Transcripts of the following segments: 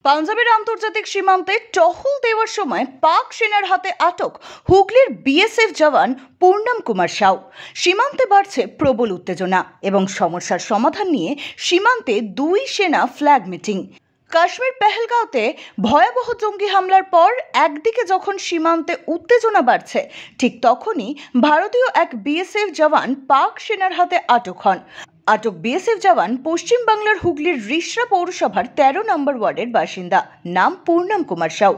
পাঞ্জাবের আন্তর্জাতিক সীমান্তে টহল দেওয়ার সময় পাক সেনার হাতে আটক হুগলির বিএসএফ জওয়ান পূর্ণম কুমার সাউ। সীমান্তে বাড়ছে প্রবল উত্তেজনা এবং সমস্যার সমাধান নিয়ে সীমান্তে দুই সেনা ফ্ল্যাগ মিটিং। কাশ্মীর পেহেলগাঁওতে ভয়াবহ জঙ্গি হামলার পর একদিকে যখন সীমান্তে উত্তেজনা বাড়ছে, ঠিক তখনই ভারতীয় এক বিএসএফ জওয়ান পাক সেনার হাতে আটক হন। আটক বিএসএফ জওয়ান পশ্চিম বাংলার হুগলির রিষড়া পৌরসভার 13 নম্বর ওয়ার্ডের বাসিন্দা, নাম পূর্ণম কুমার সাউ।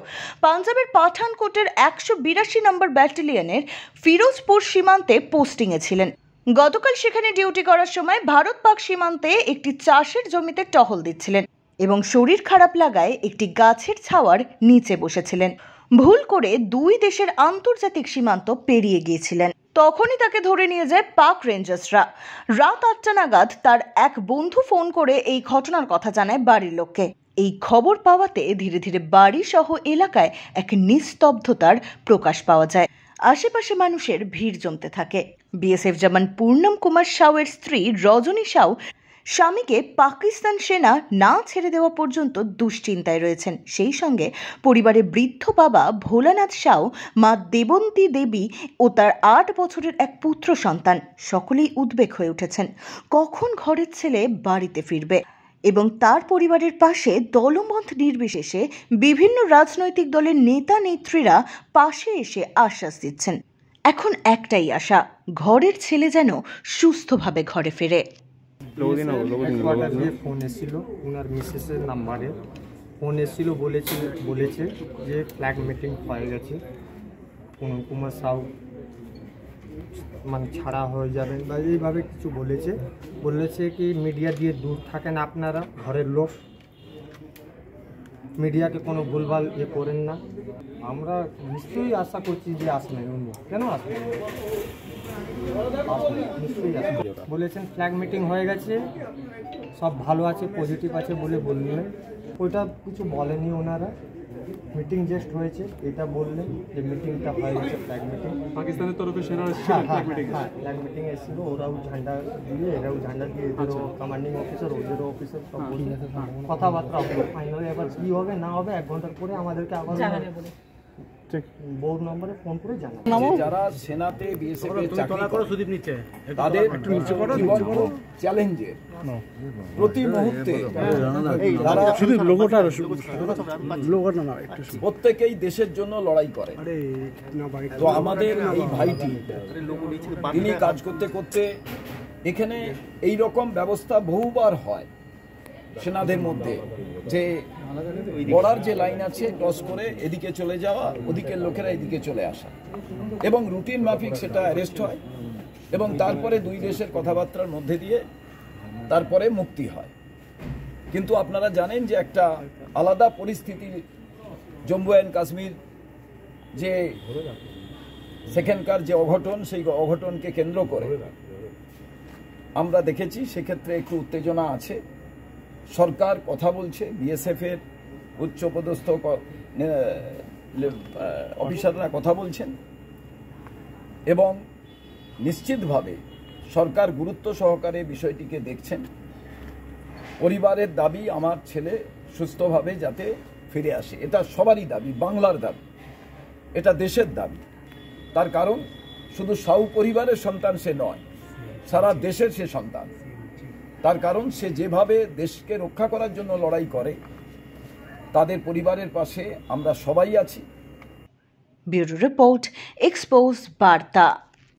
পাঞ্জাবের পাঠানকোটের 182 নম্বর ব্যাটালিয়নের ফিরোজপুর সীমান্তে পোস্টিংয়ে ছিলেন। গতকাল সেখানে ডিউটি করার সময় ভারত পাক সীমান্তে একটি চাষের জমিতে টহল দিচ্ছিলেন এবং শরীর খারাপ লাগায় একটি গাছের ছাওয়ার নিচে বসেছিলেন। ভুল করে দুই দেশের আন্তর্জাতিক সীমান্ত পেরিয়ে গিয়েছিলেন। তখনই তাকে ধরে নিয়ে যায় পাক রেঞ্জার্সরা। রাত 8টা নাগাদ তার এক বন্ধু ফোন করে এই ঘটনার কথা জানায় বাড়ির লোককে। এই খবর পাওয়াতে ধীরে ধীরে বাড়ি সহ এলাকায় এক নিস্তব্ধতার প্রকাশ পাওয়া যায়। আশেপাশে মানুষের ভিড় জমতে থাকে। বিএসএফ জওয়ান পূর্ণম কুমার সাউয়ের স্ত্রী রজনী সাউ স্বামীকে পাকিস্তান সেনা না ছেড়ে দেওয়া পর্যন্ত দুশ্চিন্তায় রয়েছেন। সেই সঙ্গে পরিবারের বৃদ্ধ বাবা ভোলানাথ সাউ, মা দেবন্তী দেবী ও তার 8 বছরের এক পুত্র সন্তান সকলেই উদ্বেগ হয়ে উঠেছেন। কখন ঘরের ছেলে বাড়িতে ফিরবে এবং তার পরিবারের পাশে দলমত নির্বিশেষে বিভিন্ন রাজনৈতিক দলের নেতা নেত্রীরা পাশে এসে আশ্বাস দিচ্ছেন। এখন একটাই আশা, ঘরের ছেলে যেন সুস্থভাবে ঘরে ফেরে। ফোন এসেছিল ওনার মিসেসের নাম্বারে, ফোন এসেছিল বলেছে যে ফ্ল্যাগ মিটিং হয়ে গেছে, পূর্ণম কুমার সাউ মানে ছাড়া হয়ে যাবেন বা এইভাবে কিছু বলেছে কি মিডিয়া দিয়ে দূর থাকেন আপনারা, ঘরের লোক মিডিয়াকে কোনো ভুলভাল করেন না। আমরা নিশ্চয়ই আশা করছি যে আসবেন উনি, কেন আসবেন, নিশ্চয়ই আসবেন। বলেছেন ফ্ল্যাগ মিটিং হয়ে গেছে, সব ভালো আছে, পজিটিভ আছে বললেন। ওইটা কিছু বলেনি ওনারা, মিটিং জাস্ট হয়েছে এটা বললেন যে মিটিংটা হয়ে গেছে। ফ্ল্যাগ মিটিং পাকিস্তানের তরফে সেনা ফ্ল্যাগ মিটিং এসেছিল, ওরাও ঝান্ডা দিয়ে এরাও ঝান্ডা দিয়ে, এদেরও কমান্ডিং অফিসার ওদেরও অফিসার সব কথাবার্তা হবে। ফাইনালি এবার কী হবে না হবে 1 ঘন্টার পরে আমাদেরকে আবার বোর্ড নম্বরে ফোন করে জানাবো। যারা সেনাতে বিএসএফ এর চাকরি করে তাদের জীবন চ্যালেঞ্জের প্রতি মুহূর্তে তারা প্রত্যেকেই দেশের জন্য লড়াই করে। তো আমাদের এই ভাইটি তিনি কাজ করতে করতে এখানে এই রকম ব্যবস্থা বহুবার হয় সেনাদের মধ্যে, যে বর্ডার যে লাইন আছে ক্রস করে এদিকে চলে যাওয়া, ওদিকের লোকেরা এদিকে চলে আসা, এবং রুটিন মাফিক সেটা অ্যারেস্ট হয় এবং তারপরে দুই দেশের কথাবার্তার মধ্যে দিয়ে তারপরে মুক্তি হয়। কিন্তু আপনারা জানেন যে একটা আলাদা পরিস্থিতি জম্মু অ্যান্ড কাশ্মীর, যে সেখানকার যে অঘটন, সেই অঘটনকে কেন্দ্র করে আমরা দেখেছি সেক্ষেত্রে একটু উত্তেজনা আছে। সরকার কথা বলছে, বিএসএফ এর উচ্চপদস্থ অফিসাররা কথা বলছেন এবং নিশ্চিতভাবে সরকার গুরুত্ব সহকারে বিষয়টিকে দেখছেন। পরিবারের দাবি আমার ছেলে সুস্থভাবে যাতে ফিরে আসে, এটা সবারই দাবি, বাংলার দাবি, এটা দেশের দাবি। তার কারণ শুধু সাউ পরিবারের সন্তান সে নয়, সারা দেশের সে সন্তান। তার কারণ সে যেভাবে দেশকে রক্ষা করার জন্য লড়াই করে, তাদের পরিবারের পাশে আমরা সবাই আছি। ব্যুরো রিপোর্ট, এক্সপোজ বার্তা।